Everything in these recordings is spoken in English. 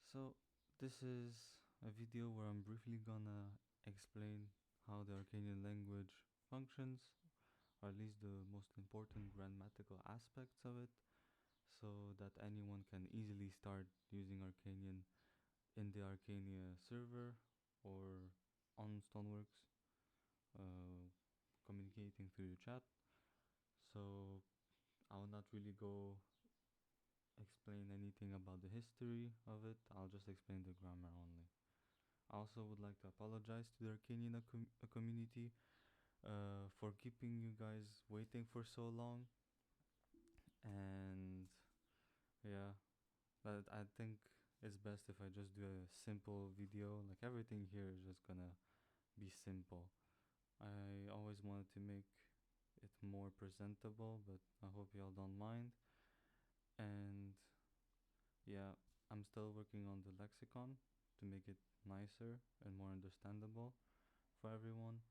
So this is a video where I'm briefly gonna explain how the Arkanian language functions, or at least the most important grammatical aspects of it, so that anyone can easily start using Arkanian in the Arcania server or on Stoneworks, communicating through the chat. So I will not really go explain anything about the history of it. I'll just explain the grammar only. I also would like to apologize to the Arkanian community for keeping you guys waiting for so long. And yeah, but I think it's best if I just do a simple video. Like everything here is just gonna be simple. I always wanted to make it more presentable, but I hope y'all don't mind. And yeah, I'm still working on the lexicon to make it nicer and more understandable for everyone.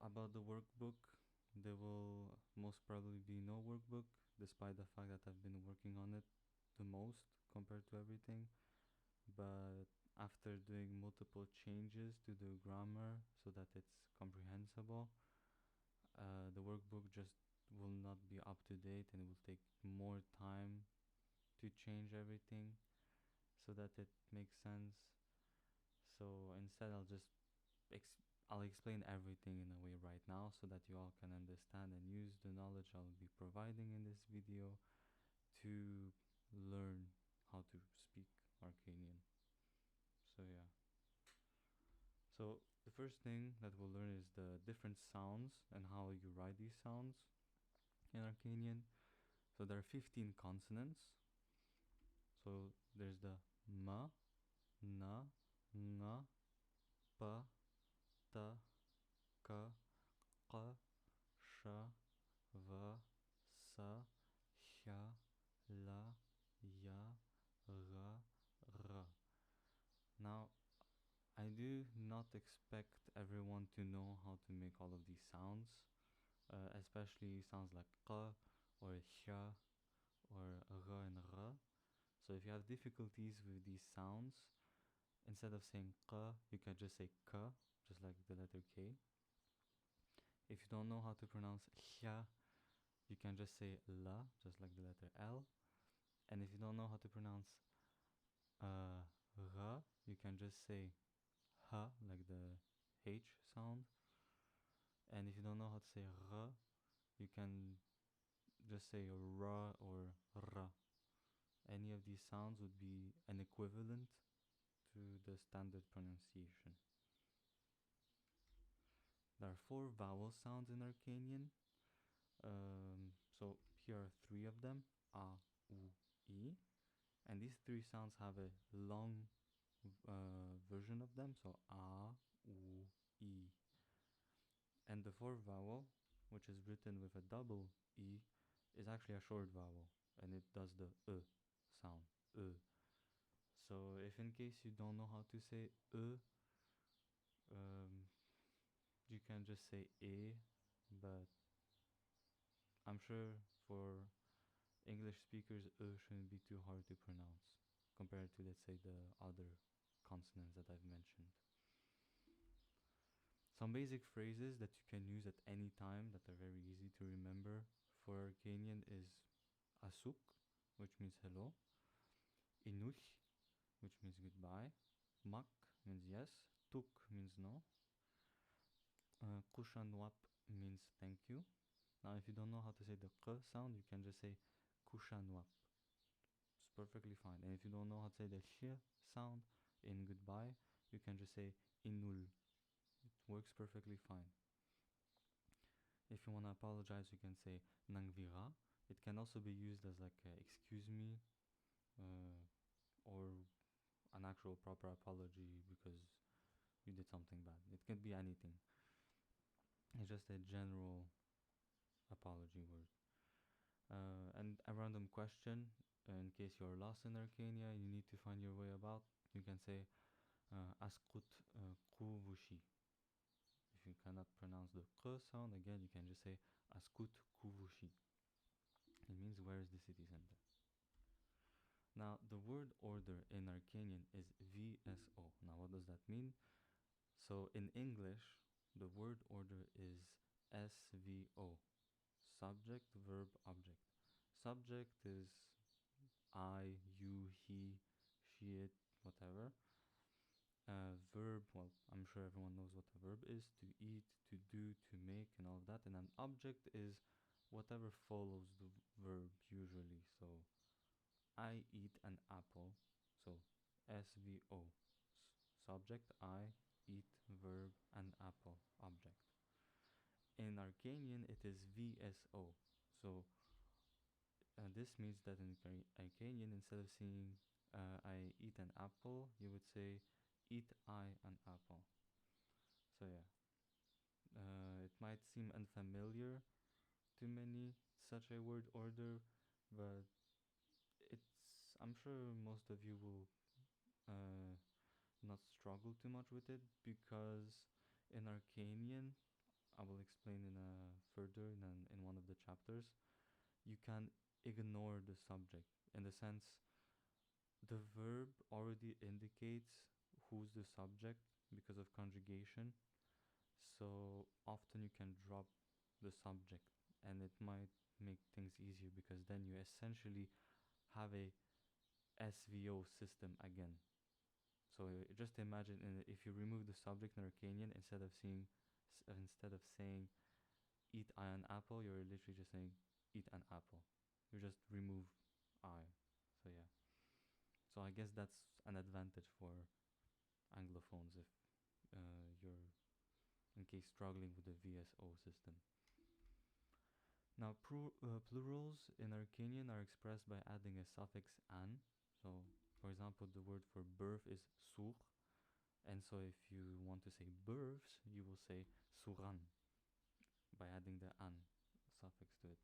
About the workbook, there will most probably be no workbook, despite the fact that I've been working on it the most compared to everything. But after doing multiple changes to the grammar so that it's comprehensible, the workbook just will not be up to date, and it will take more time to change everything so that it makes sense. So instead I'll explain everything in a way right now so that you all can understand and use the knowledge I'll be providing in this video to learn how to speak Arkanian. So yeah. So the first thing that we'll learn is the different sounds and how you write these sounds in Arkanian. So there are 15 consonants. So there's the ma, na, nga, pa, ta, ka, qa, sha, va, sa, sha, la, ya, ra, ra. Now, I do not expect everyone to know how to make all of these sounds, especially sounds like qa or sha or ra and ra. So if you have difficulties with these sounds, instead of saying qa, you can just say ka, just like the letter K. If you don't know how to pronounce sha, you can just say la, just like the letter L. And if you don't know how to pronounce ra, you can just say ha, like the H sound. And if you don't know how to say ra, you can just say ra or ra. Any of these sounds would be an equivalent to the standard pronunciation. There are 4 vowel sounds in Arkanian. So here are 3 of them: a, u, i. And these 3 sounds have a long version of them, so a, u, i. And the 4th vowel, which is written with a double e, is actually a short vowel, and it does the sound, So if in case you don't know how to say you can just say e, but I'm sure for English speakers shouldn't be too hard to pronounce compared to, let's say, the other consonants that I've mentioned. Some basic phrases that you can use at any time that are very easy to remember for Arkanian is Asuuk, which means hello, Inuch, which means goodbye, Mak means yes, Tuk means no, Kushanwap means thank you. Now if you don't know how to say the K sound, you can just say Kushanwap. It's perfectly fine. And if you don't know how to say the Sh sound in goodbye, you can just say Inul. It works perfectly fine. If you want to apologize, you can say Nangvira. It can also be used as like excuse me, or an actual proper apology because you did something bad. It can be anything. It's just a general apology word. And a random question, in case you're lost in Arkania and you need to find your way about, you can say Askut Kuvushi. If you cannot pronounce the K sound, again, you can just say Askut Kuvushi. It means where is the city center. Now, Now, the word order in Arkanian is VSO. Now, what does that mean? So, in English, the word order is SVO, subject, verb, object. Subject is I, you, he, she, it, whatever. Verb, well, I'm sure everyone knows what a verb is: to eat, to do, to make, and all of that. And an object is whatever follows the verb usually. So, I eat an apple. So, SVO. Subject, I eat, verb, an apple, object. In Arkanian, it is VSO. So, this means that in Arkanian, instead of saying I eat an apple, you would say eat I an apple. So, yeah. It might seem unfamiliar to many, such a word order, but I'm sure most of you will not struggle too much with it, because in Arkanian, I will explain further in one of the chapters, you can ignore the subject, in the sense the verb already indicates who's the subject because of conjugation. So often you can drop the subject, and it might make things easier, because then you essentially have a SVO system again. So just imagine, if you remove the subject in Arcanian, instead of saying eat I an apple, you're literally just saying eat an apple. You just remove I. So yeah. So I guess that's an advantage for Anglophones, if you're in case struggling with the VSO system. Now, plurals in Arcanian are expressed by adding a suffix an. So, for example, the word for birth is sur, and so if you want to say births, you will say suran by adding the an suffix to it.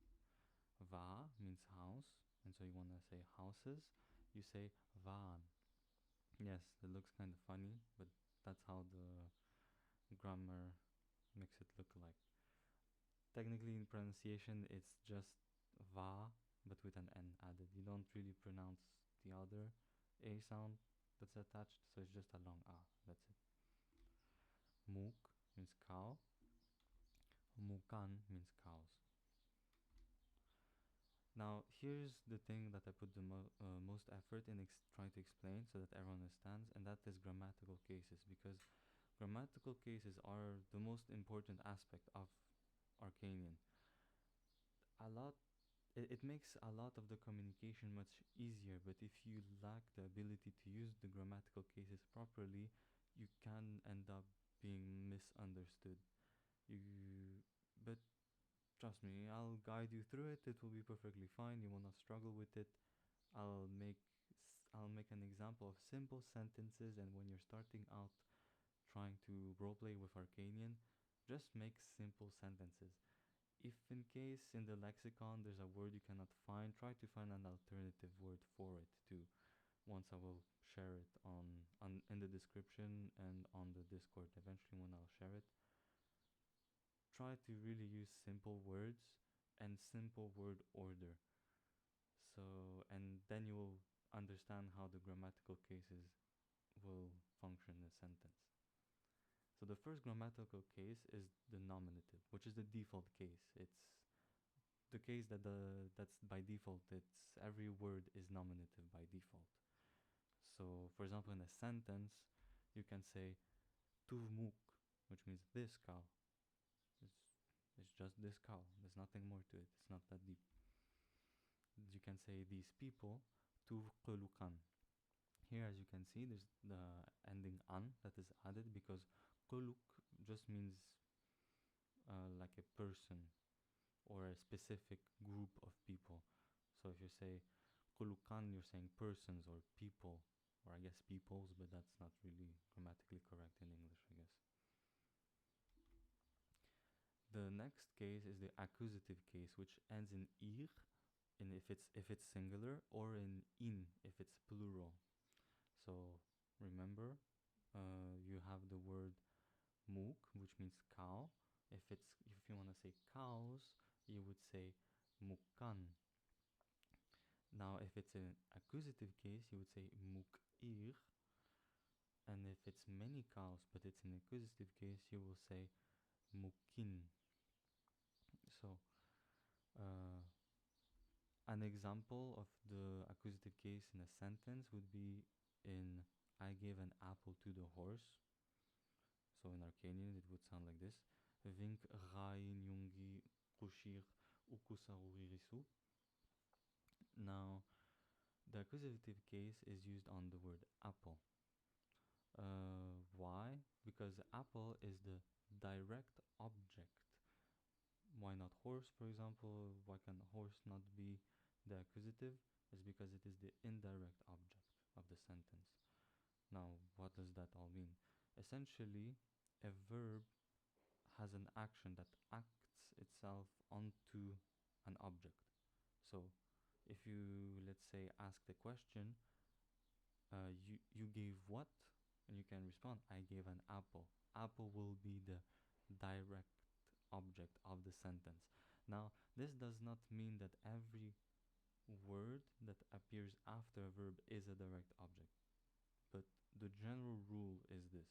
Va means house, and so you want to say houses, you say vaan. Yes, it looks kind of funny, but that's how the grammar makes it look like. Technically, in pronunciation, it's just va, but with an n added. You don't really pronounce the other a sound that's attached, so it's just a long a. That's it. Mook means cow. Mukan means cows. Now, here's the thing that I put the most effort in trying to explain so that everyone understands, and that is grammatical cases, because grammatical cases are the most important aspect of Arkanian. It makes a lot of the communication much easier, but if you lack the ability to use the grammatical cases properly, you can end up being misunderstood. But trust me, I'll guide you through it. It will be perfectly fine. You will not struggle with it. I'll make an example of simple sentences, and when you're starting out trying to roleplay with Arkanian, just make simple sentences. If in case in the lexicon there's a word you cannot find, try to find an alternative word for it too. Once I will share it in the description and on the Discord eventually when I'll share it. Try to really use simple words and simple word order. So, and then you will understand how the grammatical cases will function in a sentence. So the first grammatical case is the nominative, which is the default case. It's the case that's by default. It's every word is nominative by default. So, for example, in a sentence, you can say tuvmuk, which means this cow. It's just this cow. There's nothing more to it. It's not that deep. You can say these people tuvqulukan. Here, as you can see, there's the ending an that is added, because quluk just means like a person or a specific group of people. So if you say qulukan, you're saying persons or people, or I guess peoples, but that's not really grammatically correct in English, I guess. The next case is the accusative case, which ends in ir, if it's singular, or in if it's plural. So remember, you have the word muk, which means cow. If you want to say cows, you would say mukan. Now, if it's a accusative case, you would say muk'ir. And if it's many cows, but it's an accusative case, you will say mukin. So, an example of the accusative case in a sentence would be in I gave an apple to the horse. So in Arkanian, it would sound like this: Vink rain yungi kushir ukusarurisu. Now, the accusative case is used on the word apple. Why? Because apple is the direct object. Why not horse, for example? Why can horse not be the accusative? Is because it is the indirect object of the sentence. Now, what does that all mean? Essentially, a verb has an action that acts itself onto an object. So, if you, let's say, ask the question, you gave what? And you can respond, I gave an apple. Apple will be the direct object of the sentence. Now, this does not mean that every word that appears after a verb is a direct object, but the general rule is this.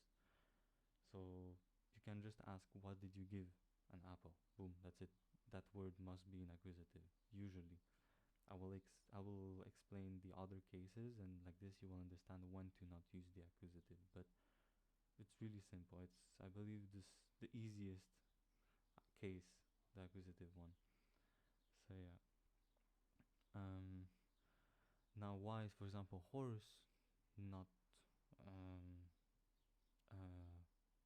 So you can just ask, what did you give an apple? Boom, that's it. That word must be an accusative, usually. I will explain the other cases, and like this you will understand when to not use the accusative. But it's really simple. It's, I believe, this the easiest case, the accusative one. So yeah. Now, why is, for example, horse not um,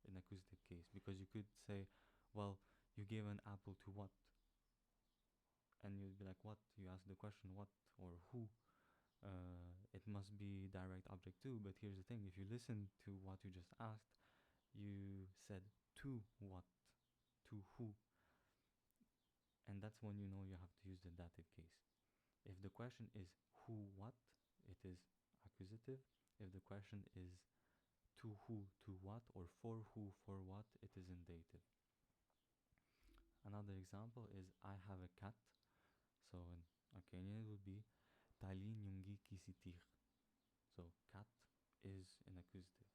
an accusative case? Because you could say, well, you gave an apple to what? And you'd be like, what? You ask the question, what or who? It must be direct object too. But here's the thing: if you listen to what you just asked, you said to what, to who, and that's when you know you have to use the dative case. If the question is who what, it is accusative. If the question is to who to what, or for who for what, it is in dative. Another example is I have a cat. So in Arkanian it would be Tali nyungi kisitir. So cat is an accusative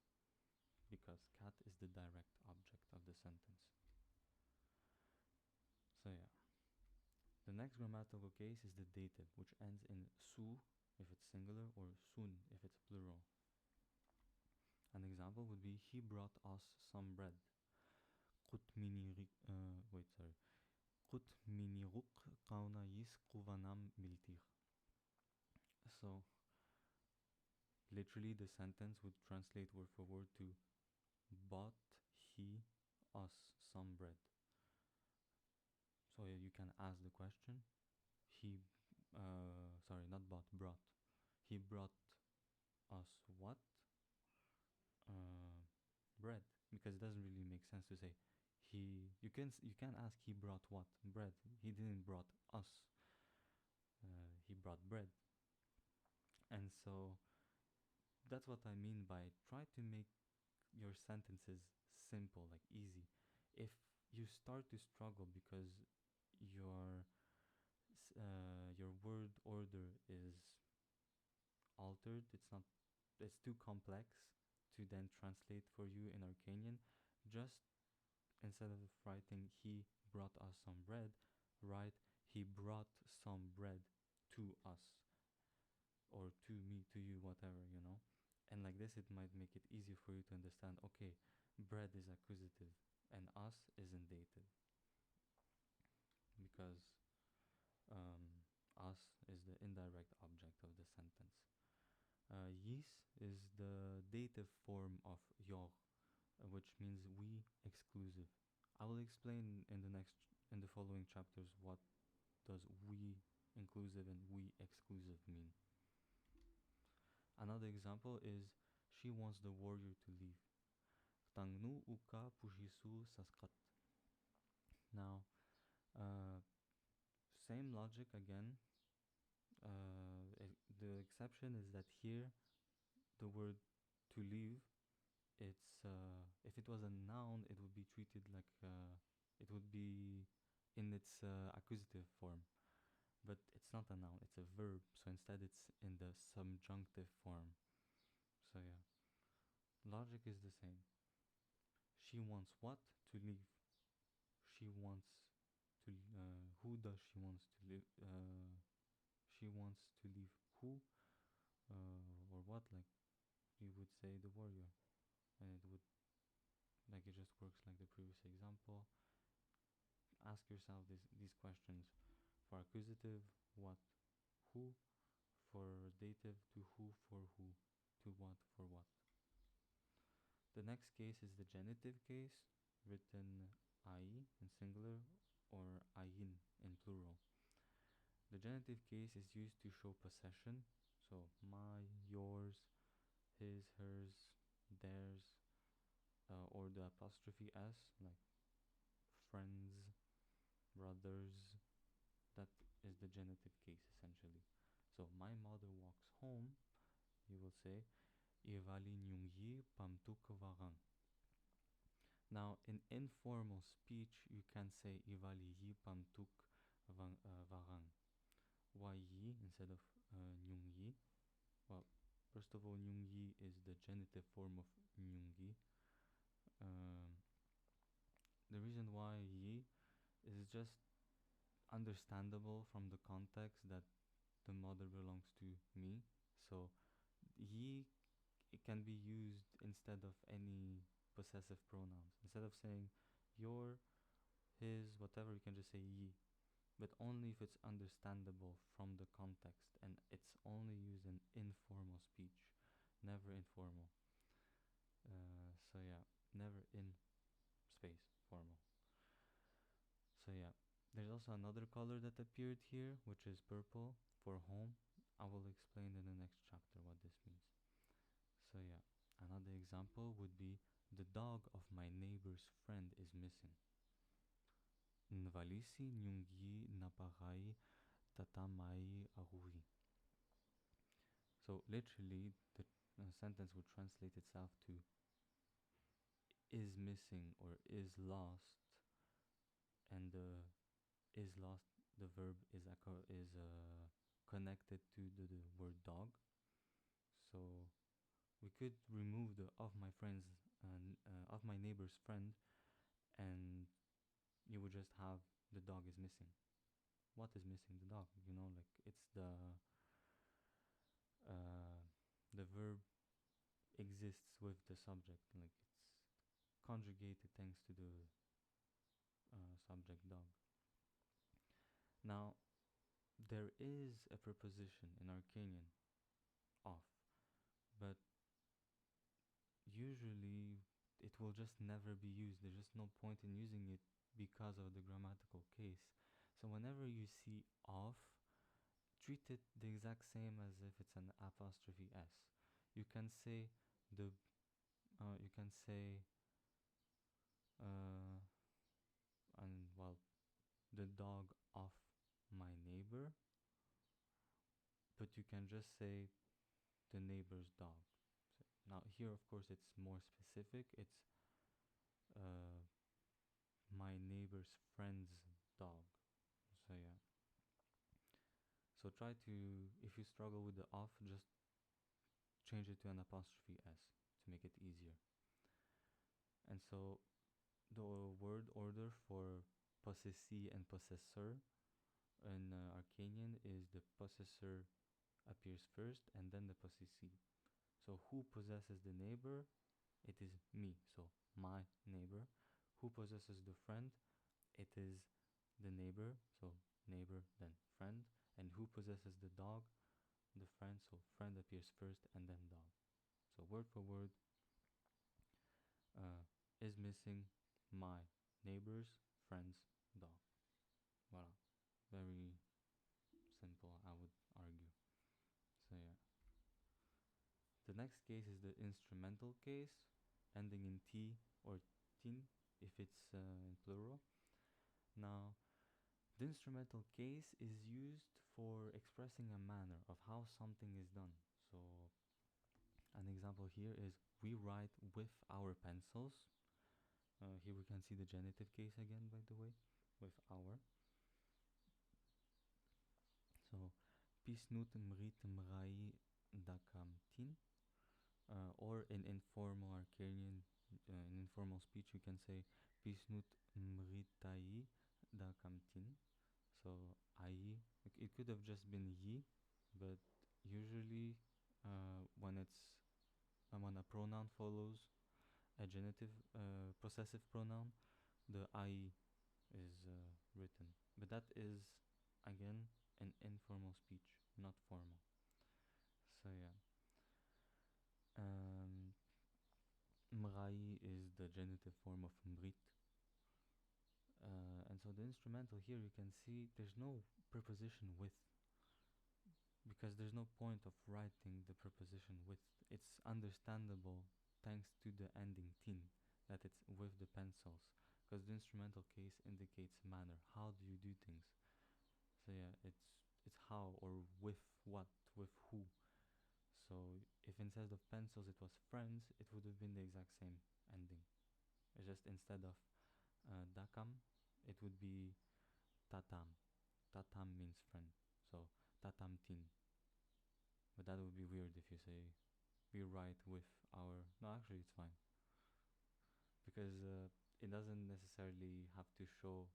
because cat is the direct object of the sentence. So yeah. The next grammatical case is the dative, which ends in su if it's singular or sun if it's plural. An example would be he brought us some bread. Qut miniruk qauna yis quvanam miltir. So literally the sentence would translate word for word to bought he us some bread. So you can ask the question, he not bought, brought. He brought us what? Bread, because it doesn't really make sense to say he. You can ask he brought what? Bread. He didn't brought us. He brought bread. And so that's what I mean by try to make your sentences simple, like easy. If you start to struggle because your word order is altered, it's too complex to then translate for you in Arkanian, just instead of writing he brought us some bread, write he brought some bread to us, or to me, to you, whatever, you know. And like this it might make it easier for you to understand, okay, bread is accusative and us is in dative, because us is the indirect object of the sentence. Yis is the dative form of yor, which means we exclusive. I will explain in the following chapters what does we inclusive and we exclusive mean. Another example is she wants the warrior to leave. Tangnu uka pushisu saskat. Now, same logic again. The exception is that here the word to leave, it's if it was a noun, it would be treated like it would be in its accusative form, but it's not a noun, it's a verb, so instead it's in the conjunctive form. So yeah, logic is the same. She wants what? To leave. She wants to. Who does she wants to leave? She wants to leave who? Or what? Like you would say the warrior, and it would like it just works like the previous example. Ask yourself these questions. For accusative, what? Who? For dative, to who? For who? To what? For what? The next case is the genitive case, written ai in singular or ayin in plural. The genitive case is used to show possession, so my, yours, his, hers, theirs, or the apostrophe s, like friends, brothers. That is the genitive case essentially. So my mother walks home, you will say Ivali nyungyi pamtuk varan. Now in informal speech you can say Ivali yi pamtuk varan. Why yi instead of nyungyi? Well, first of all, nyungyi is the genitive form of nyungi. Um, the reason why yi is just understandable from the context that the mother belongs to me. So ye, it can be used instead of any possessive pronouns. Instead of saying your, his, whatever, you can just say ye. But only if it's understandable from the context, and it's only used in informal speech, never informal. So yeah, never in space formal. So yeah, there's also another color that appeared here, which is purple for home. I will explain in the next chapter what this means. So yeah, another example would be the dog of my neighbor's friend is missing. Nvalisi nyungi napagai tatamai arui. So literally, the sentence would translate itself to is missing or is lost, and the is lost, the verb is connected to the word dog. So we could remove the of my friend's of my neighbor's friend, and you would just have the dog is missing. What is missing? The dog. You know, like it's the verb exists with the subject, like it's conjugated thanks to the subject dog. Now, there is a preposition in Arkanian, of, but usually it will just never be used. There's just no point in using it because of the grammatical case. So whenever you see of, treat it the exact same as if it's an apostrophe s. You can say the you can say and well, the dog of my neighbor, but you can just say the neighbor's dog. So now here, of course, it's more specific. It's my neighbor's friend's dog. So yeah. So try to, if you struggle with the of, just change it to an apostrophe s to make it easier. And so the word order for possessee and possessor in Arkanian is the possessor appears first and then the possessee. So who possesses the neighbor? It is me, so my neighbor. Who possesses the friend? It is the neighbor, so neighbor then friend. And who possesses the dog? The friend, so friend appears first and then dog. So word for word, is missing my neighbor's friend's dog. Voilà. Very simple, I would argue. So yeah. The next case is the instrumental case, ending in t or tin if it's in plural. Now, the instrumental case is used for expressing a manner of how something is done. So, an example here is we write with our pencils. Here we can see the genitive case again, by the way, with our. So, pisnut mrit mrai daka in informal Arkanian, in informal speech, you can say Pisnut mritai da kamtin. So ai, it could have just been yi, but usually when a pronoun follows a genitive possessive pronoun, the I is written. But that is again an informal speech, not formal. So yeah. Um, Mrai is the genitive form of mrit. And so the instrumental here, you can see there's no preposition with, because there's no point of writing the preposition with. It's understandable thanks to the ending tin, that it's with the pencils, because the instrumental case indicates manner. How do you do things? So yeah, it's how or with what, with who. So if instead of pencils it was friends, it would have been the exact same ending. It's just instead of dakam, it would be tatam. Tatam means friend. So tatam tin. But that would be weird if you say we write with our. No, actually, it's fine, because it doesn't necessarily have to show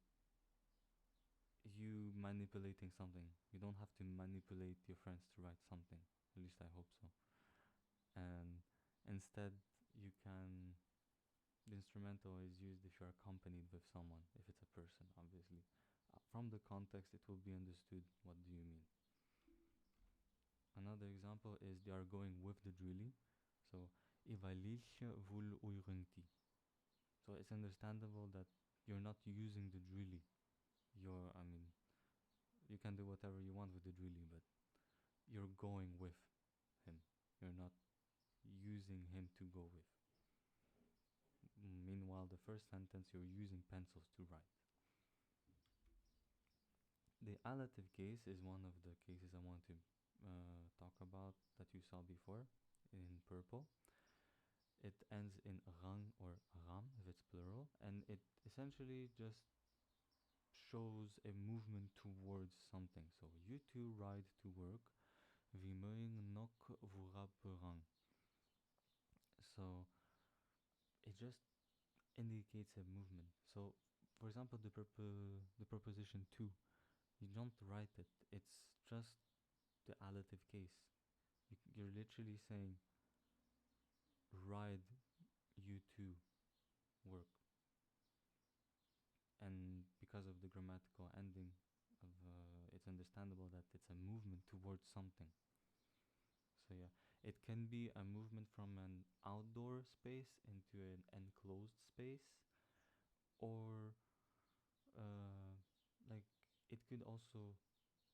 you manipulating something. You don't have to manipulate your friends to write something. At least I hope so. And instead, you can. The instrumental is used if you're accompanied with someone, if it's a person, obviously. From the context, it will be understood what do you mean. Another example is they are going with the drilling. So, Ivalish vul uyrunti. So it's understandable that you're not using the drilly. You can do whatever you want with the drilly, but you're going with him. You're not using him to go with. Meanwhile, the first sentence, you're using pencils to write. The allative case is one of the cases I want to talk about that you saw before in purple. It ends in rang or ram if it's plural, and it essentially just shows a movement towards something. So you two ride to work. We mogen nok vooruit. So it just indicates a movement. So, for example, the preposition to, you don't write it. It's just the allative case. You're literally saying, ride you to work. And because of the grammatical ending of it's understandable that it's a movement towards something. So yeah, it can be a movement from an outdoor space into an enclosed space, or like it could also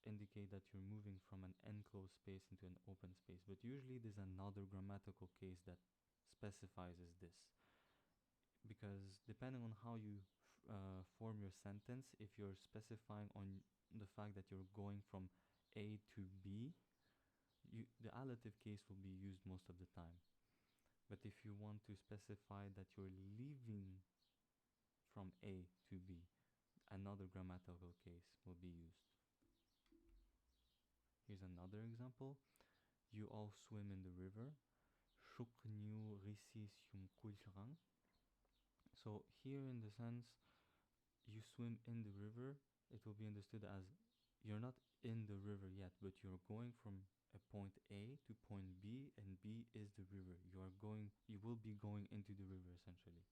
indicate that you're moving from an enclosed space into an open space. But usually there's another grammatical case that specifies this, because depending on how you form your sentence, if you're specifying on the fact that you're going from A to B, the allative case will be used most of the time. But if you want to specify that you're leaving from A to B, another grammatical case will be used. Here's another example. You all swim in the river. So here in the sense, you swim in the river, it will be understood as you're not in the river yet, but you're going from a point A to point B, and B is the river. You will be going into the river essentially.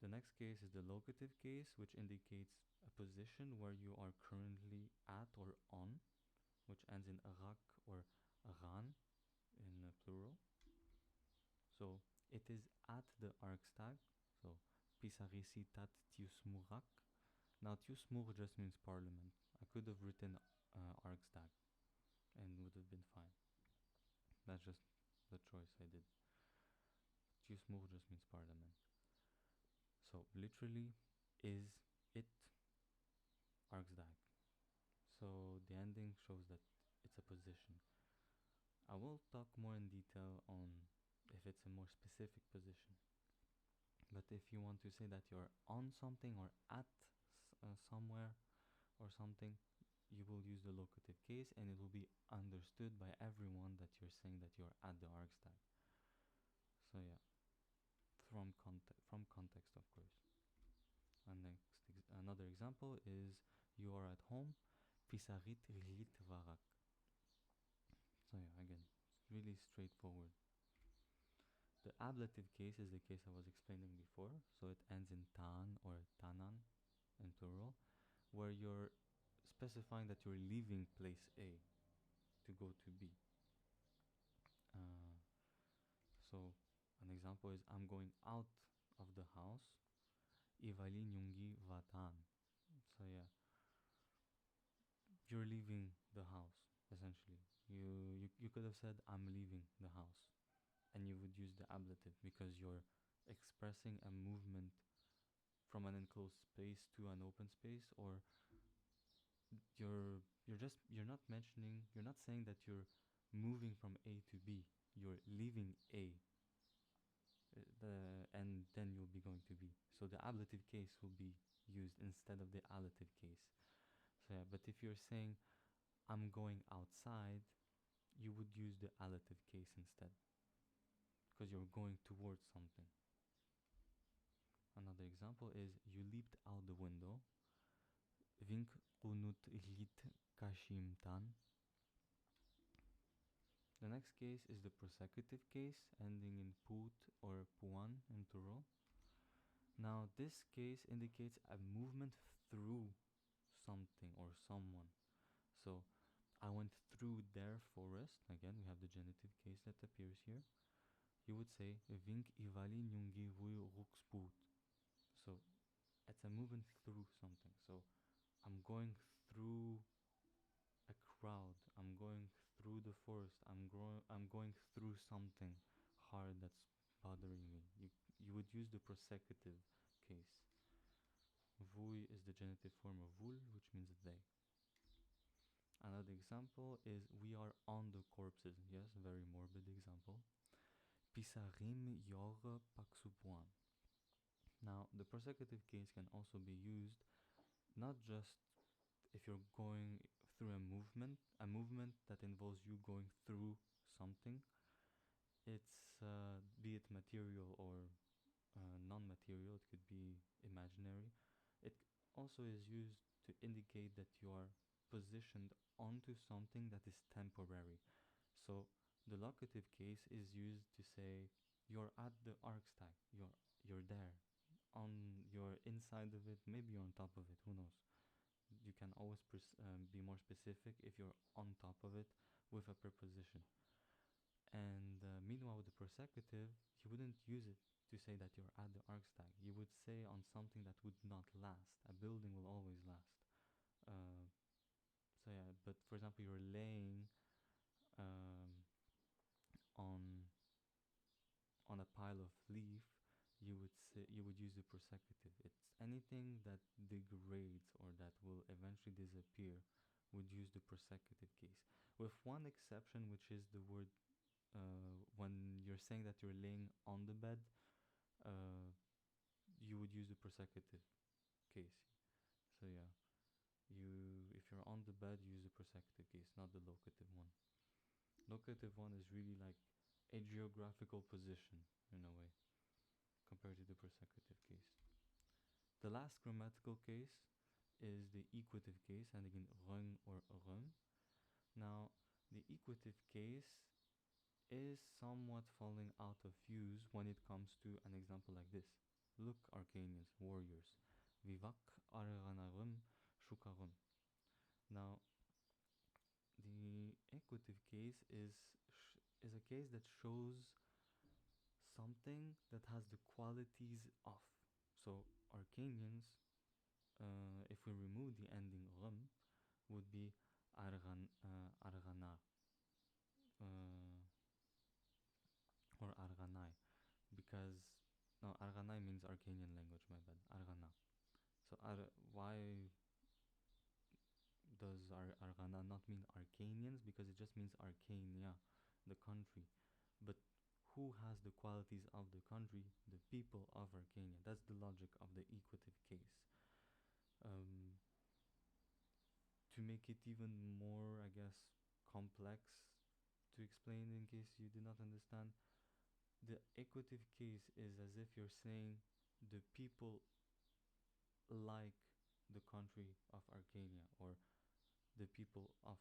The next case is the locative case, which indicates a position where you are currently at or on, which ends in rak or ran in plural. So it is at the Arkstag. So pisarisitat tiusmurak. Now tiusmur just means parliament. I could have written Arkstag and would have been fine. That's just the choice I did. Tiusmur just means parliament. So literally, is it Arkstag? So the ending shows that it's a position. I will talk more in detail on if it's a more specific position. But if you want to say that you're on something or at somewhere or something, you will use the locative case, and it will be understood by everyone that you're you're saying that you're at the arc stack. So yeah, from context, of course. And another example is you are at home, pisarit rit varak. So yeah, again, really straightforward. The ablative case is the case I was explaining before, so it ends in tan or tanan in plural, where you're specifying that you're leaving place A to go to B. So an example is I'm going out of the house, ivali nyungi vatan. So yeah, you're leaving the house essentially. You could have said I'm leaving the house, and you would use the ablative because you're expressing a movement from an enclosed space to an open space, or you're not saying that you're moving from A to B. You're leaving A, and then you'll be going to B. So the ablative case will be used instead of the allative case. So yeah, but if you're saying I'm going outside, you would use the allative case instead, because you're going towards something. Another example is you leaped out the window. Vink kunut lit kashimtan. The next case is the prosecutive case, ending in put or puan in plural. Now, this case indicates a movement through something or someone. So, I went through their forest. Again, we have the genitive case that appears here. You would say, Vink ivali nyungi vui ruksput. So, it's a movement through something. So, I'm going through a crowd. I'm going through the forest. I'm going through something hard that's bothering me. You would use the prosecutive case. Vui is the genitive form of vul, which means they. Another example is we are on the corpses. Yes, very morbid example. Pisarim yor paksupuan. Now, the prosecutive case can also be used not just if you're going through a movement that involves you going through something. It's be it material or non-material. It could be imaginary. It also is used to indicate that you are positioned onto something that is temporary. So the locative case is used to say you're at the arc stack. You're there, you're inside of it. Maybe you're on top of it. Who knows? You can always be more specific if you're on top of it with a preposition. And meanwhile, with the prosecutive, you wouldn't use it to say that you're at the arc stack. You would say on something that would not last. A building will always last. So yeah, but for example, you're laying on a pile of leaf. You would use the prosecutive. It's anything that degrades or that will eventually disappear would use the prosecutive case, with one exception, which is the word when you're saying that you're laying on the bed, you would use the prosecutive case. So yeah, if you're on the bed, you use the prosecutive case, not the locative one. Locative one is really like a geographical position in a way, compared to the prosecutive case. The last grammatical case is the equative case, and again, rung or run. Now, the equative case is somewhat falling out of use when it comes to an example like this. Look, Arkanians, warriors. Vivak arganarun shukarun. Now, the equative case is a case that shows something that has the qualities of. So, Arkanians, if we remove the ending rum, would be argana or arganai, because no, arganai means Arkanian language. My bad, argana. So why does argana not mean Arkanians? Because it just means Arkania, the country. But who has the qualities of the country? The people of Arkania. That's the logic of the equative case. To make it even more, I guess, complex, to explain in case you did not understand, the equative case is as if you're saying the people like the country of Arkania or the people of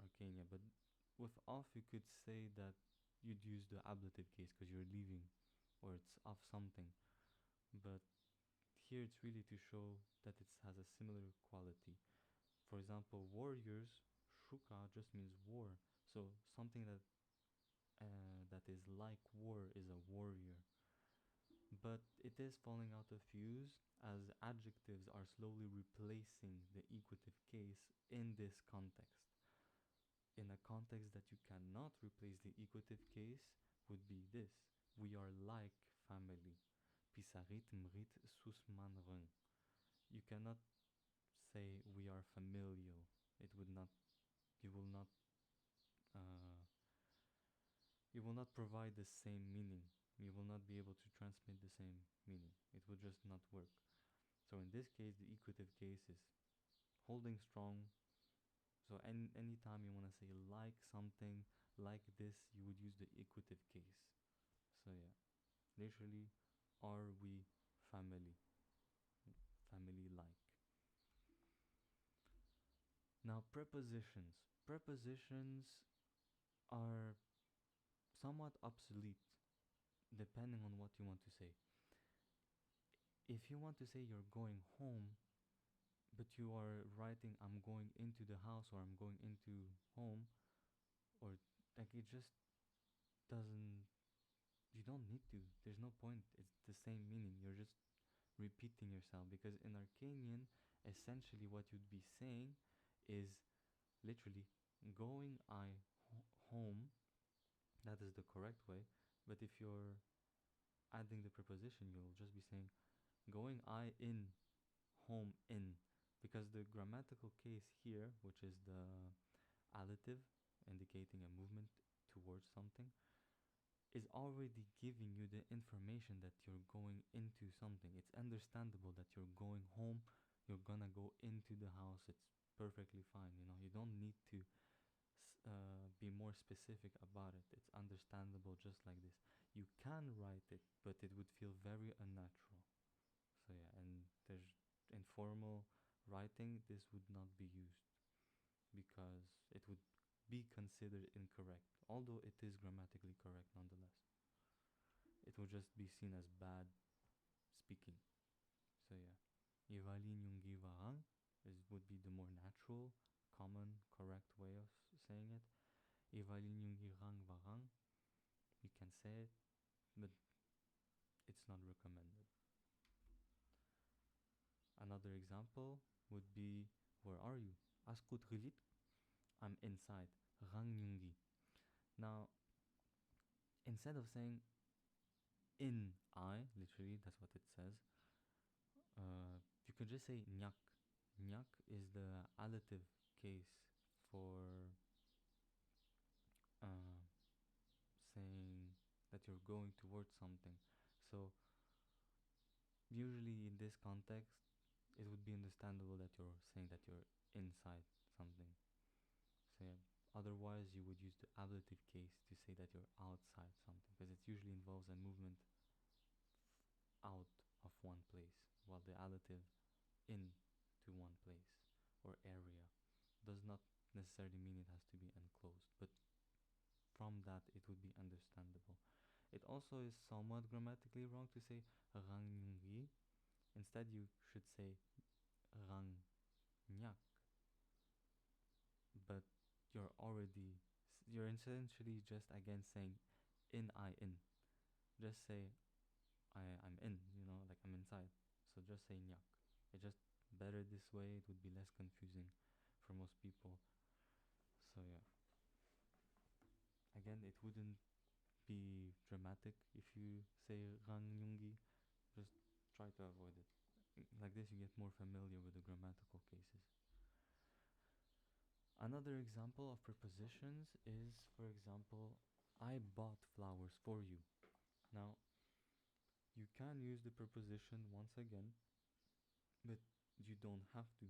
Arkania. But with of, you could say that you'd use the ablative case because you're leaving or it's of something. But here it's really to show that it has a similar quality. For example, warriors, shuka just means war. So something that is like war is a warrior. But it is falling out of use as adjectives are slowly replacing the equative case in this context. In a context that you cannot replace the equative case would be this. We are like family. Pisarit mrit susmanrung. You cannot say we are familial. It would not. You will not. Uh, you will not provide the same meaning. You will not be able to transmit the same meaning. It will just not work. So in this case, the equative case is holding strong. So any time you want to say like something, like this, you would use the equative case. So yeah, literally, are we family? Family like. Now prepositions. Prepositions are somewhat obsolete depending on what you want to say. If you want to say you're going home, but you are writing I'm going into the house or I'm going into home, or like it just doesn't, you don't need to. There's no point. It's the same meaning. You're just repeating yourself because in Arkanian, essentially what you'd be saying is literally going home. That is the correct way. But if you're adding the preposition, you'll just be saying going I in, home in, because the grammatical case here, which is the allative indicating a movement towards something, is already giving you the information that you're going into something. It's understandable that you're going home, you're gonna go into the house. It's perfectly fine, you know. You don't need to be more specific about it. It's understandable just like this. You can write it, but it would feel very unnatural. So yeah, and there's in formal writing this would not be used because it would be considered incorrect, although it is grammatically correct nonetheless. It would just be seen as bad speaking. So yeah, Ivalin Yungi Varang would be the more natural, common, correct way of saying it. Ivalin Yungi Rang Varang, you can say it, but it's not recommended. Another example would be, where are you? Askut Rilit, I'm inside. Rang Yungi. Now, instead of saying in I, literally, that's what it says, you could just say nyak. Nyak is the allative case for saying that you're going towards something. So, usually in this context, it would be understandable that you're saying that you're inside something. So, yeah, otherwise, you would use the ablative case to say that you're outside something because it usually involves a movement out of one place, while the additive in to one place or area does not necessarily mean it has to be enclosed, but from that it would be understandable. It also is somewhat grammatically wrong to say rangngi. Instead, you should say rangnyak. But you're essentially just again saying in. Just say I'm in, like I'm inside. So just say nyak. It's just better this way. It would be less confusing for most people. So yeah. Again, it wouldn't be dramatic if you say rangyungi. Just try to avoid it. Like this, you get more familiar with the grammatical cases. Another example of prepositions is, for example, I bought flowers for you. Now, you can use the preposition once again, but you don't have to.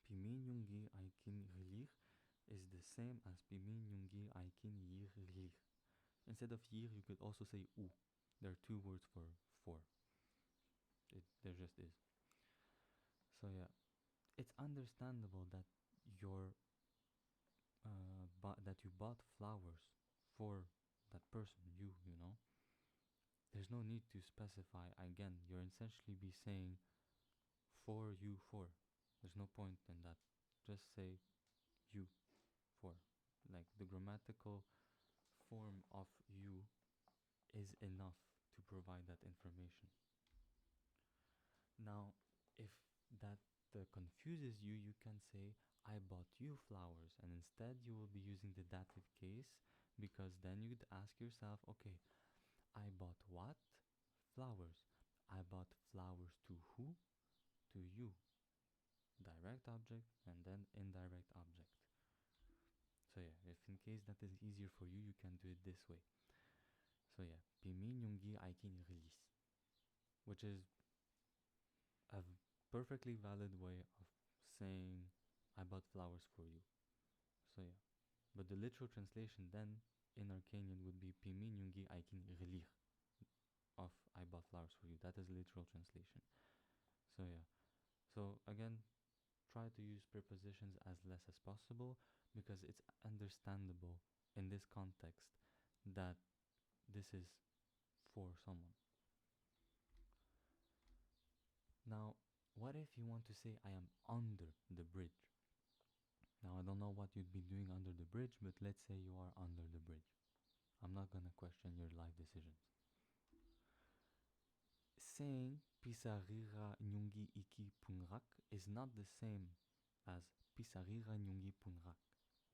Pimin yungi aikin relich is the same as pimin yungi aikin Instead of yir, you could also say u. There are two words for four. There just is. So yeah, it's understandable that your that you bought flowers for that person, you know. There's no need to specify again. You're essentially be saying for you for. There's no point in that. Just say you for. Like the grammatical form of you is enough to provide that information. Now, if that confuses you, you can say I bought you flowers, and instead you will be using the dative case, because then you'd ask yourself, okay, I bought what? Flowers. I bought flowers to who? To you. Direct object and then indirect object. So yeah, if in case that is easier for you, you can do it this way. So yeah, pimi nyungi aikin release, which is a perfectly valid way of saying I bought flowers for you. So yeah, but the literal translation then in Arkanian would be pimi nyungi aikin relir, of I bought flowers for you. That is literal translation. So yeah, so again, try to use prepositions as less as possible, because it's understandable in this context that this is for someone. Now, what if you want to say I am under the bridge? Now, I don't know what you'd be doing under the bridge, but let's say you are under the bridge. I'm not gonna question your life decisions. Saying pisarira nyungi iki punrak is not the same as pisarira nyungi punrak.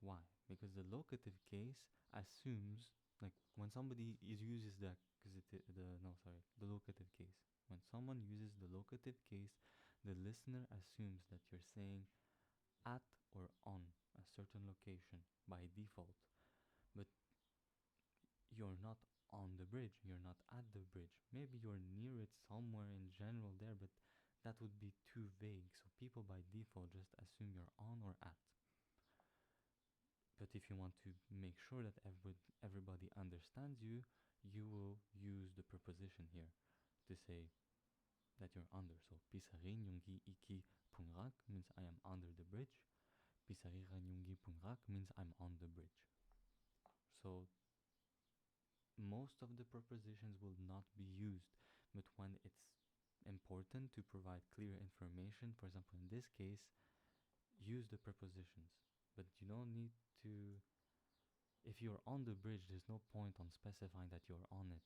Why? Because the locative case assumes, like when somebody uses the locative case. When someone uses the locative case, the listener assumes that you're saying at or on a certain location by default. But you're not on the bridge, you're not at the bridge. Maybe you're near it somewhere in general there, but that would be too vague. So people by default just assume you're on or at. But if you want to make sure that everybody understands you, you will use the preposition here to say that you're under. So pisarin yungi iki pungrak means I am under the bridge. Pisarira yungi pungrak means I'm on the bridge. So most of the prepositions will not be used, but when it's important to provide clear information, for example in this case, use the prepositions. But you don't need to, if you're on the bridge, there's no point on specifying that you're on it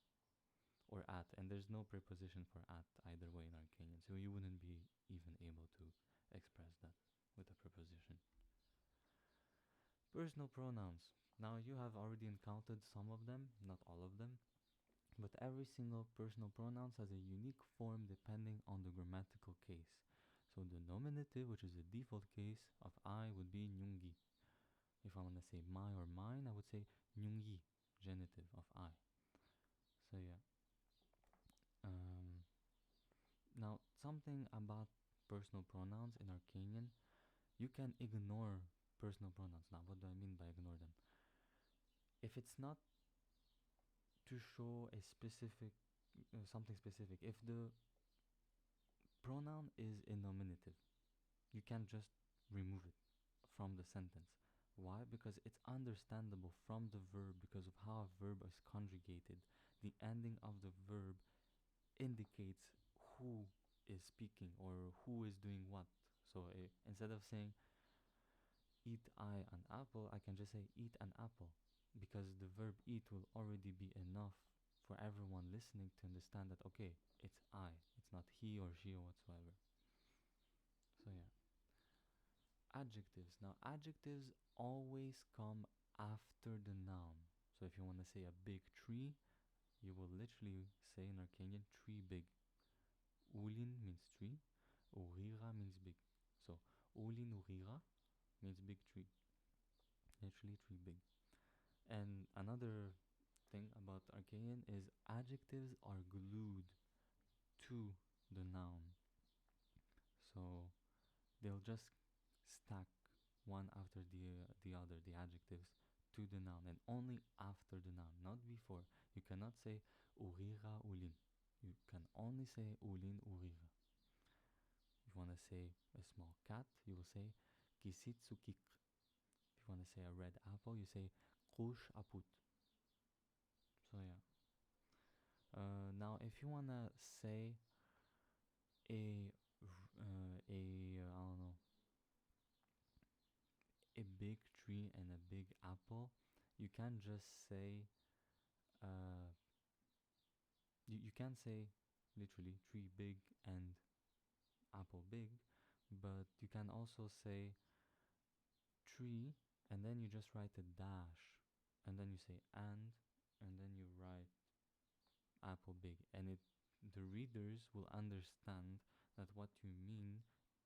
or at, and there's no preposition for at either way in Arkanian, so you wouldn't be even able to express that with a preposition. Personal pronouns. Now you have already encountered some of them, not all of them, but every single personal pronoun has a unique form depending on the grammatical case. So the nominative, which is the default case of I, would be nyungi. If I want to say my or mine, I would say nyungi, genitive of I. So yeah. Now, something about personal pronouns in Arkanian, you can ignore personal pronouns. Now, what do I mean by ignore them? If it's not to show a specific, something specific, if the pronoun is a nominative, you can just remove it from the sentence. Why? Because it's understandable from the verb, because of how a verb is conjugated. The ending of the verb indicates who is speaking or who is doing what. So instead of saying eat I an apple, I can just say eat an apple, because the verb eat will already be enough for everyone listening to understand that, okay, it's I, it's not he or she or whatsoever. So yeah. Adjectives. Now, adjectives always come after the noun. So if you want to say a big tree, you will literally say in Arkanian, tree big. Ulin means tree, urira means big. So ulin urira means big tree. Literally tree big. And another thing about Arkanian is adjectives are glued to the noun. So they'll just stack one after the other, the adjectives, to the noun and only after the noun, not before. You cannot say urira ulin. You can only say ulin urira. If you want to say a small cat, you will say kisitsukik. If you want to say a red apple, you say kush aput. So yeah. Now, if you want to say I don't know, a big tree and a big apple, you can't just say, you can say literally tree big and apple big, but you can also say tree and then you just write a dash and then you say and then you write apple big, and the readers will understand that what you mean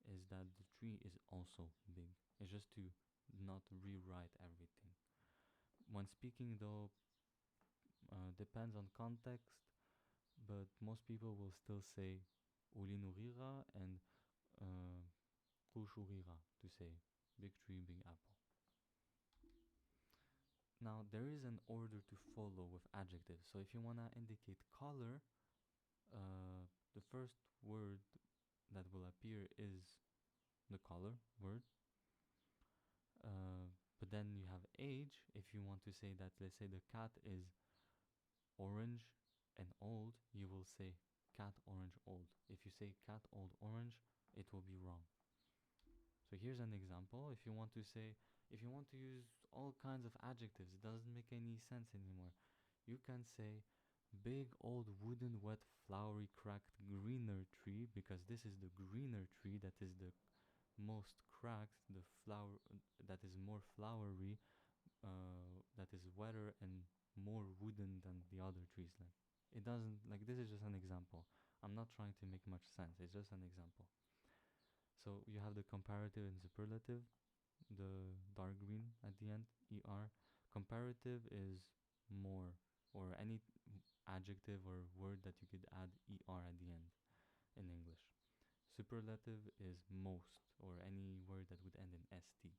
is that the tree is also big. It's just to not rewrite everything. When speaking though, depends on context, but most people will still say ulinurira and kushurira to say big tree, big apple. Now there is an order to follow with adjectives. So if you want to indicate color, the first word that will appear is the color word. But then you have age. If you want to say that, let's say the cat is orange and old, you will say cat orange old. If you say cat old orange, it will be wrong. So here's an example. If you want to use all kinds of adjectives, it doesn't make any sense anymore. You can say big old wooden wet flowery cracked greener tree, because this is the greener tree that is the most cracked, the flower that is more flowery, that is wetter and more wooden than the other trees. Like, it doesn't, like, this is just an example. I'm not trying to make much sense. It's just an example. So you have the comparative and superlative, the dark green at the end, er. Comparative is more, or any adjective or word that you could add er at the end in English. Superlative is most, or any word that would end in st.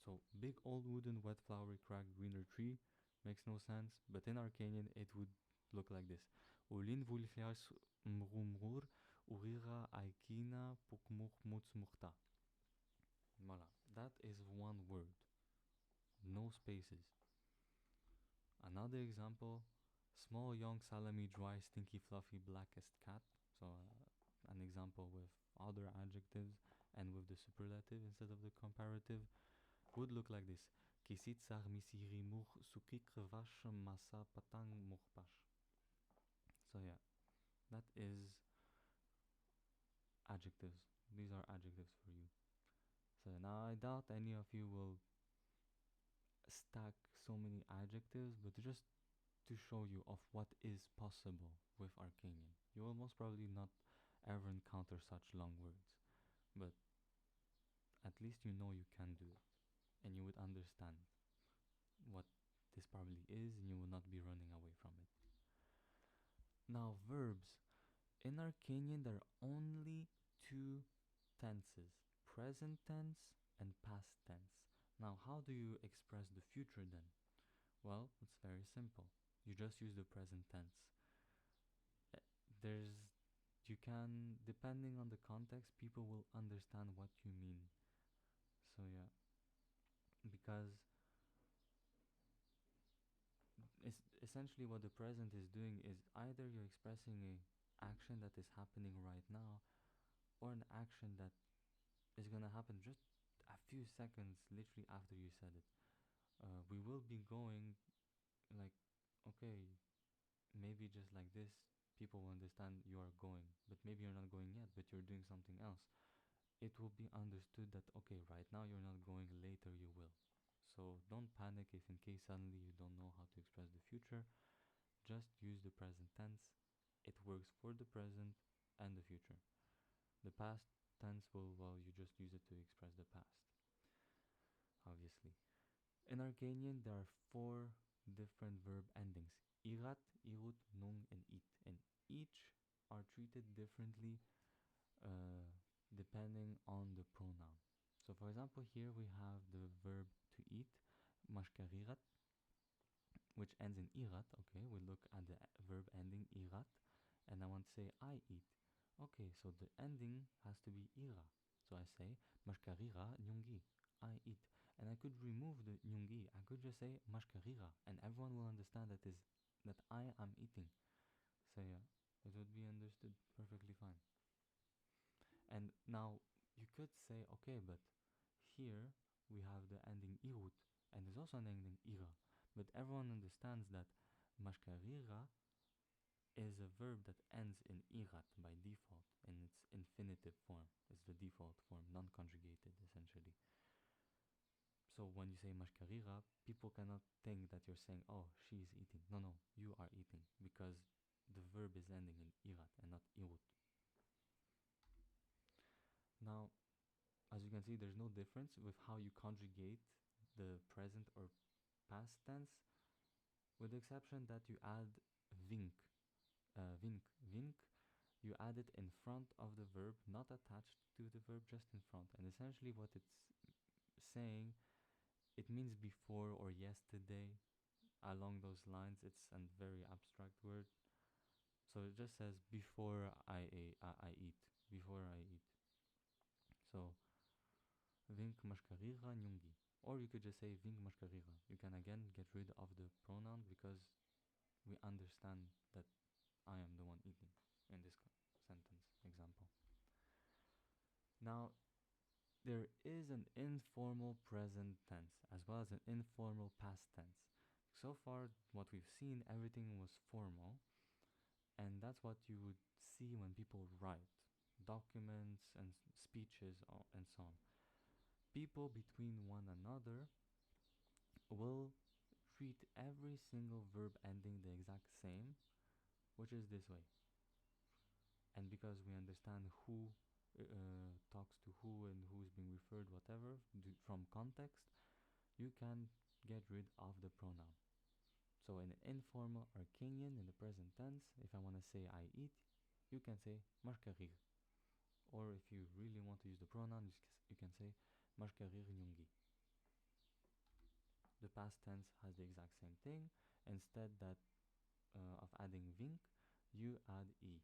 So big old wooden wet flowery cracked greener tree makes no sense, but in Arkanian it would look like this. Ulin vulfias mrumrur urira aikina pukmuk mutsmukta. Voilà, that is one word, no spaces. Another example, small young salami dry stinky fluffy blackest cat. So an example with other adjectives and with the superlative instead of the comparative would look like this. Kisitsar misirimur sukikrevash masa patang murpash. So yeah, that is adjectives. These are adjectives for you. So now I doubt any of you will stack so many adjectives, but just to show you of what is possible with Arkanian. You will most probably not ever encounter such long words, but at least you know you can do it, and you would understand what this probably is, and you will not be running away from it. Now, verbs. In Arkanian, there are only two tenses, present tense and past tense. Now, how do you express the future then? Well, it's very simple. You just use the present tense. You can, depending on the context, people will understand what you mean. So yeah, because essentially what the present is doing is either you're expressing a action that is happening right now, or an action that is gonna happen just a few seconds literally after you said it. We will be going, like, okay, maybe just like this people will understand you are going, but maybe you're not going yet, but you're doing something else. It will be understood that, okay, right now you're not going, later you will. So don't panic if in case suddenly you don't know how to express the future. Just use the present tense. It works for the present and the future. The past tense will, well, you just use it to express the past, obviously. In Arkanian, there are 4 different verb endings: irat, irut, nung, and it. And each are treated differently depending on the pronoun. So for example, here we have the verb to eat. mashkarirat, which ends in irat. Okay, we look at the verb ending irat, and I want to say I eat. Okay, so the ending has to be ira. So I say mashkarira nyungi, I eat. And I could remove the nyungi. I could just say mashkarira, and everyone will understand that I am eating. So yeah, it would be understood perfectly fine. And now you could say, okay, but here we have the ending irut, and there's also an ending ira. But everyone understands that mashkarira is a verb that ends in irat by default in its infinitive form. It's the default form, non-conjugated essentially. So when you say mashkarira, people cannot think that you're saying, oh, she's eating. No, no, you are eating, because the verb is ending in irat and not irut. Now, as you can see, there's no difference with how you conjugate the present or past tense, with the exception that you add vink. Vink, you add it in front of the verb, not attached to the verb, just in front. And essentially what it's saying, it means before or yesterday, along those lines. It's a very abstract word. So it just says before I eat. Before I eat. So vink mashkarira nyungi. Or you could just say vink mashkarira. You can again get rid of the pronoun because we understand that I am the one eating in this sentence example. Now, there is an informal present tense as well as an informal past tense. So far, what we've seen, everything was formal, and that's what you would see when people write documents and speeches and so on. People between one another will treat every single verb ending the exact same, which is this way. And because we understand who talks to who and who is being referred, whatever, from context, you can get rid of the pronoun. So in informal Arkanian, in the present tense, if I want to say I eat, you can say mashkarir. Or if you really want to use the pronoun, you can say mashkarir nyungi. The past tense has the exact same thing. Instead of adding vink, you add e.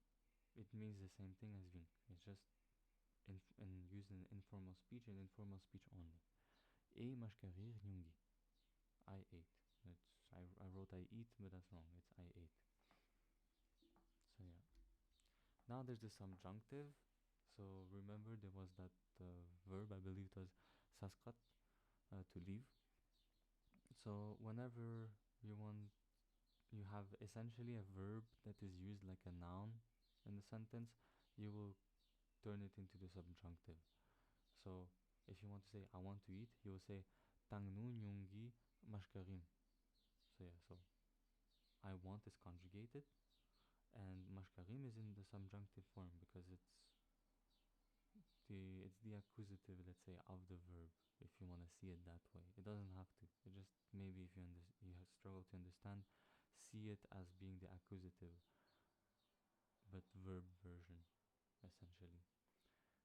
It means the same thing as vink. It's just used in informal speech and informal speech only. E mashkarir nyungi. I ate. I wrote I eat, but that's wrong. It's I ate. So yeah. Now there's the subjunctive. So remember there was that verb, I believe it was saskat, to leave. So whenever you have essentially a verb that is used like a noun in the sentence, you will turn it into the subjunctive. So if you want to say I want to eat, you will say tangnu nyungi mashkarim. So yeah, so I want is conjugated, and mashkarim is in the subjunctive form because it's the accusative, let's say, of the verb. If you want to see it that way, it doesn't have to. It just maybe if you struggle to understand, see it as being the accusative, but verb version, essentially.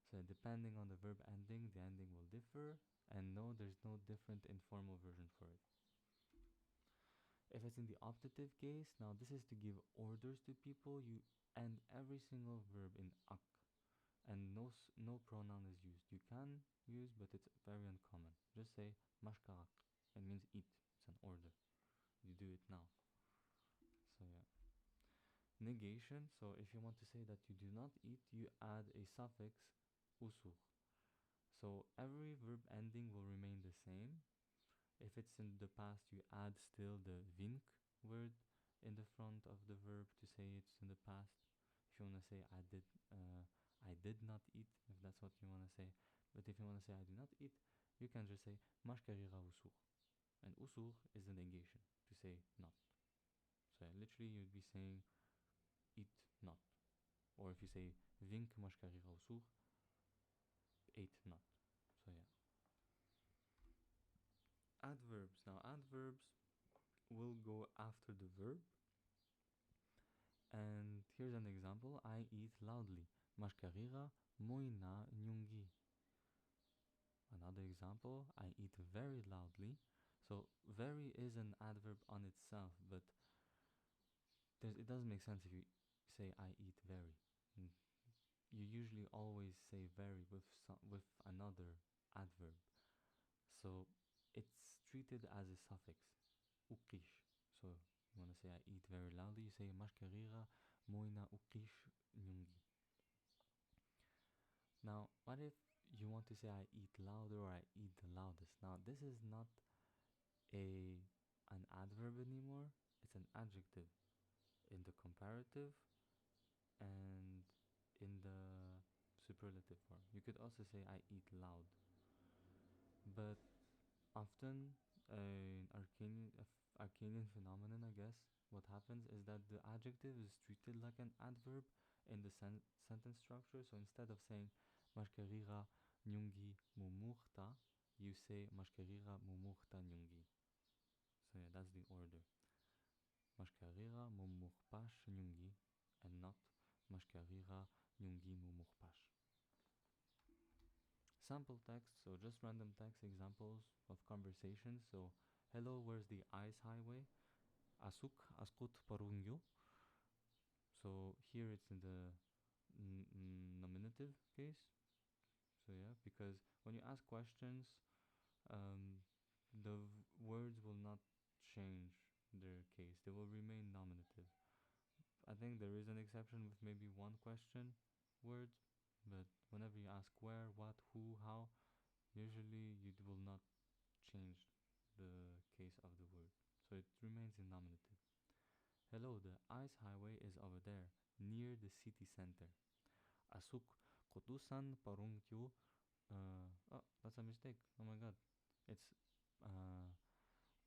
So depending on the verb ending, the ending will differ, and no, there's no different informal version for it. If it's in the optative case, now this is to give orders to people. You end every single verb in ak, and no pronoun is used. You can use, but it's very uncommon. Just say mashkarak. It means eat. It's an order. You do it now. So yeah. Negation. So if you want to say that you do not eat, you add a suffix usur. So every verb ending will remain the same. If it's in the past, you add still the vink word in the front of the verb to say it's in the past. If you want to say I did not eat, if that's what you want to say. But if you want to say I do not eat, you can just say mashkarira usur. And usur is the negation to say not. So literally you'd be saying eat not. Or if you say vink mashkarira usur, ate not. So yeah. Adverbs. Now adverbs will go after the verb. And here's an example. I eat loudly. Mashkarira moina nyungi. Another example. I eat very loudly. So very is an adverb on itself, but it doesn't make sense if you say I eat very. Mm, You usually always say very with another adverb. So it's treated as a suffix. Ukish. So you want to say I eat very loudly, you say mashkarira moina ukish nyungi. Now, what if you want to say I eat louder or I eat the loudest? Now, this is not a an adverb anymore. It's an adjective in the comparative and in the superlative form. You could also say I eat loud. But often an Arkanian phenomenon, I guess, what happens is that the adjective is treated like an adverb in the sentence structure. So instead of saying mashkarira nyungi mumuhta, you say mashkarira mumuhta nyungi. So yeah, that's the order. Mashkarira mumuhpash nyungi, and not mashkarira nyungi mumuhpash. Sample text, so just random text examples of conversations. So, hello, where's the ice highway? Asuuk, askut parungyo. So here it's in the nominative case. So yeah, because when you ask questions, the words will not change their case. They will remain nominative. I think there is an exception with maybe one question word, but whenever you ask where, what, who, how, usually you will not change the case of the word. So it remains in nominative. Hello, the ice highway is over there, near the city center. Asuuk kutusan parungkyu. Oh, that's a mistake. Oh my god. It's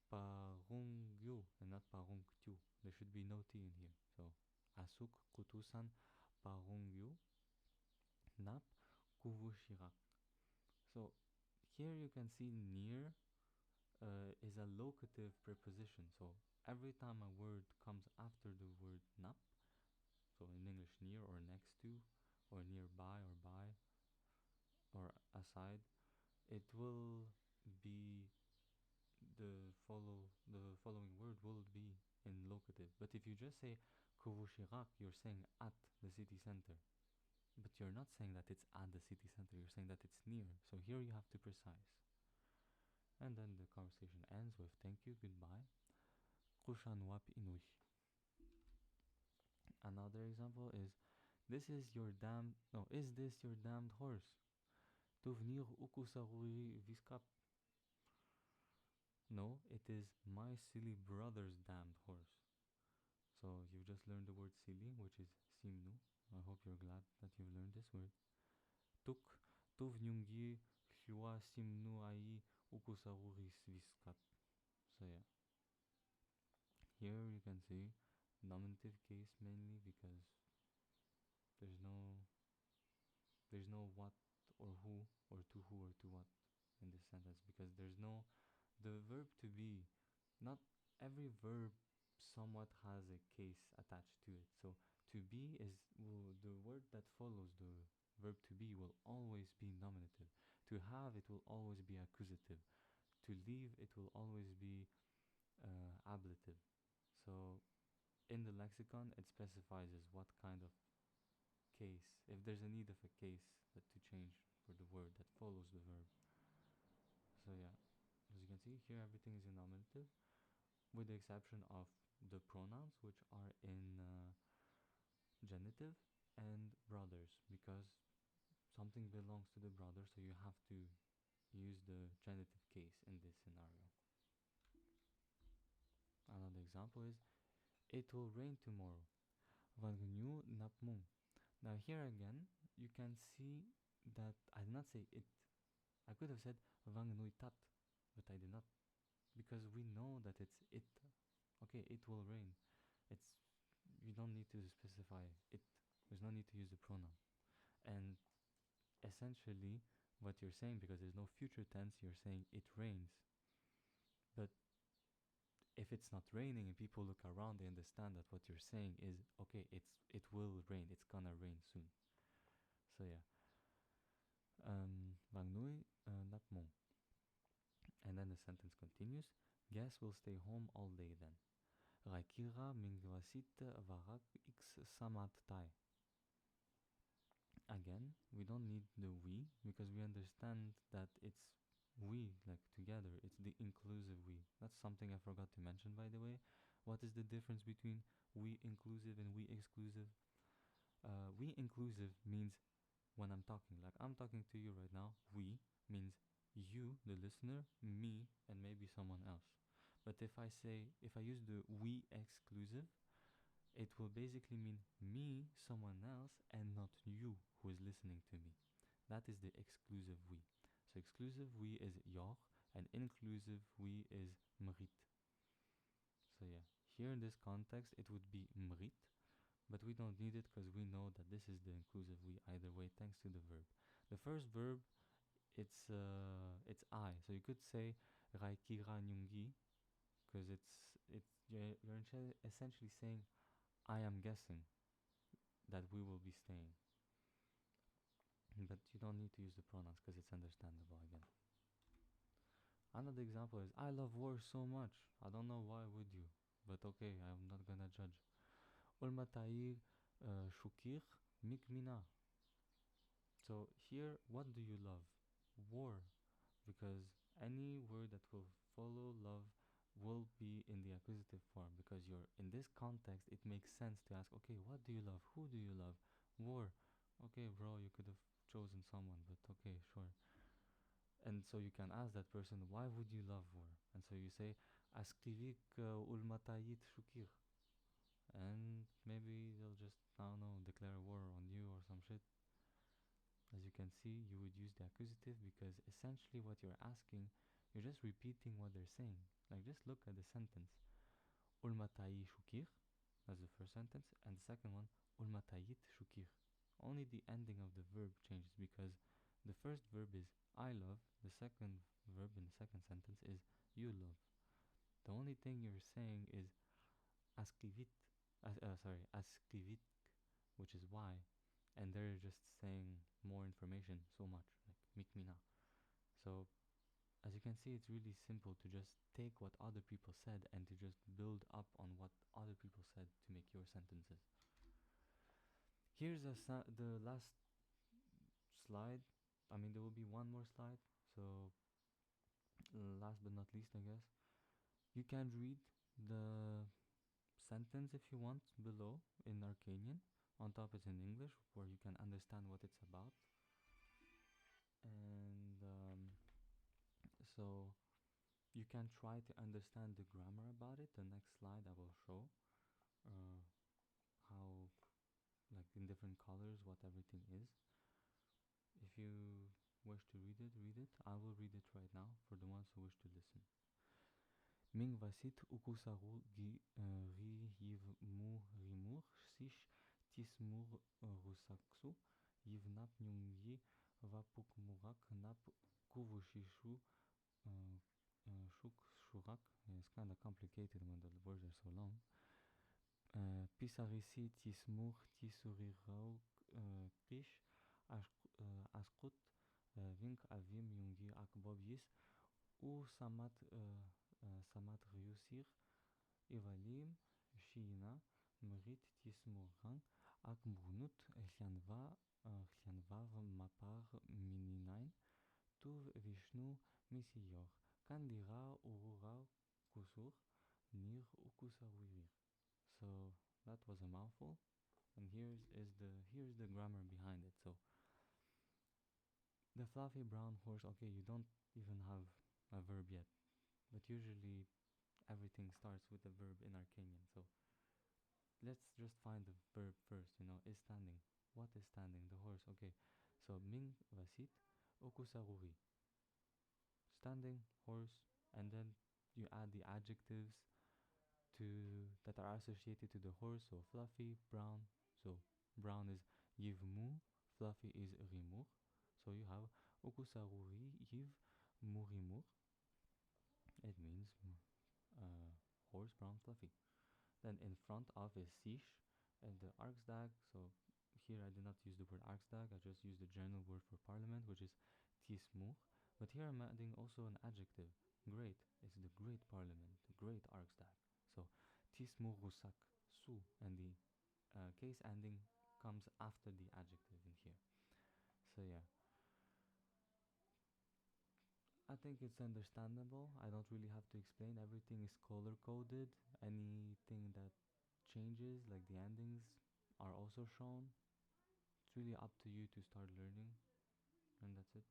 parungyu and not parungkyu. There should be no T in here. So, Asuuk kutusan parungyu nap kuvushirak. So, here you can see near is a locative preposition. So every time a word comes after the word nap, so in English near or next to, or nearby or by, or aside, it will be the following word will be in locative. But if you just say Kovushirak, you're saying at the city center. But you're not saying that it's at the city center, you're saying that it's near. So here you have to precise. And then the conversation ends with thank you, goodbye. Kushan wap inush. Another example is is this your damned horse? Tuvnir ukusaruri viskap. No, it is my silly brother's damned horse. So you've just learned the word silly, which is simnu. I hope you're glad that you've learned this word. Tuk tuvnyungi hua simnu ai ukusaruri viskap. So yeah. Here you can see nominative case mainly because there's no what or who or to who or to what in this sentence, because there's no the verb to be. Not every verb somewhat has a case attached to it. So to be the word that follows the verb to be will always be nominative. To have, it will always be accusative. To leave, it will always be ablative. So in the lexicon, it specifies as what kind of case, if there's a need of a case that to change for the word that follows the verb. So yeah, as you can see here, everything is in nominative, with the exception of the pronouns, which are in genitive, and brothers, because something belongs to the brother, so you have to use the genitive case in this scenario. Another example is it will rain tomorrow. Vangunyu napmung. Now here again, you can see that I did not say it. I could have said Vangunui tat, but I did not, because we know that it's it. Okay, it will rain. It's you don't need to specify it. There's no need to use the pronoun. And essentially, what you're saying, because there's no future tense, you're saying it rains. But if it's not raining and people look around, they understand that what you're saying is okay. It will rain. It's gonna rain soon. So yeah. Vagnui napmon. And then the sentence continues. Guess we'll stay home all day then. Raikira mingvasit varak x samat tai. Again, we don't need the we because we understand that it's we, like together. It's the inclusive we. That's something I forgot to mention, by the way. What is the difference between we inclusive and we exclusive? We inclusive means when I'm talking, like I'm talking to you right now, we means you, the listener, me, and maybe someone else. But if I use the we exclusive, it will basically mean me, someone else, and not you who is listening to me. That is the exclusive we. So exclusive we is yor, and inclusive we is mrit. So yeah, here in this context, it would be mrit, but we don't need it because we know that this is the inclusive we either way, thanks to the verb. The first verb, it's I. So you could say raikira nyungi, because you're essentially saying I am guessing that we will be staying. But you don't need to use the pronouns because it's understandable again. Another example is I love war so much. I don't know why would you, but okay, I'm not gonna judge. Ulmatair shukir mikmina. So here, what do you love? War, because any word that will follow love will be in the accusative form, because you're in this context. It makes sense to ask, okay, what do you love? Who do you love? War. Okay, bro, you could have chosen someone, but okay, sure. And so you can ask that person, why would you love war? And so you say, askivik ulmatayit shukir. And maybe they'll just, I don't know, declare war on you or some shit. As you can see, you would use the accusative because essentially what you're asking, you're just repeating what they're saying. Like, just look at the sentence. Ulmatayi shukir, that's the first sentence. And the second one, ulmatayit shukir. Only the ending of the verb changes because the first verb is I love, the second verb in the second sentence is you love. The only thing you're saying is askivit, askivit, which is why, and they're just saying more information so much, like mikmina. So as you can see, it's really simple to just take what other people said and to just build up on what other people said to make your sentences. Here's the last slide. I mean, there will be one more slide, so last but not least, I guess, you can read the sentence if you want below in Arkanian. On top it's in English, where you can understand what it's about. And so you can try to understand the grammar about it. The next slide I will show how, like in different colors, what everything is. If you wish to read it, read it. I will read it right now for the ones who wish to listen. Ming vasit ukusaru ri yiv mu rimur sish tismur rusaksu yiv nap nyungi vapuk murak nap kuvushishu shuk shurak. It's kind of complicated when the words are so long. Pisarisi tismur tisurirau kish askut vink avim yungi akbobis u samat riusir ivalim shina merit tismurang akbrunut hlianvav mapar mininain tuv vishnu misiyor kandira urura kusur nir ukusawirir. So that was a mouthful, and here's the grammar behind it. So the fluffy brown horse. Okay, you don't even have a verb yet, but usually everything starts with a verb in Arkanian. So let's just find the verb first. Is standing. What is standing? The horse. Okay, so ming vasit okusaruri. Standing horse, and then you add the adjectives that are associated to the horse. So fluffy, brown. So brown is yivmu, fluffy is rimur. So you have okusaruri yiv murimur. It means horse, brown, fluffy. Then in front of is sish and the arksdag. So here I did not use the word arksdag, I just used the general word for parliament, which is tismur. But here I'm adding also an adjective, Great is the great parliament, the great archstag. So tis mugusak su, and the case ending comes after the adjective in here. So yeah, I think it's understandable. I don't really have to explain. Everything is color coded. Anything that changes, like the endings, are also shown. It's really up to you to start learning, and that's it.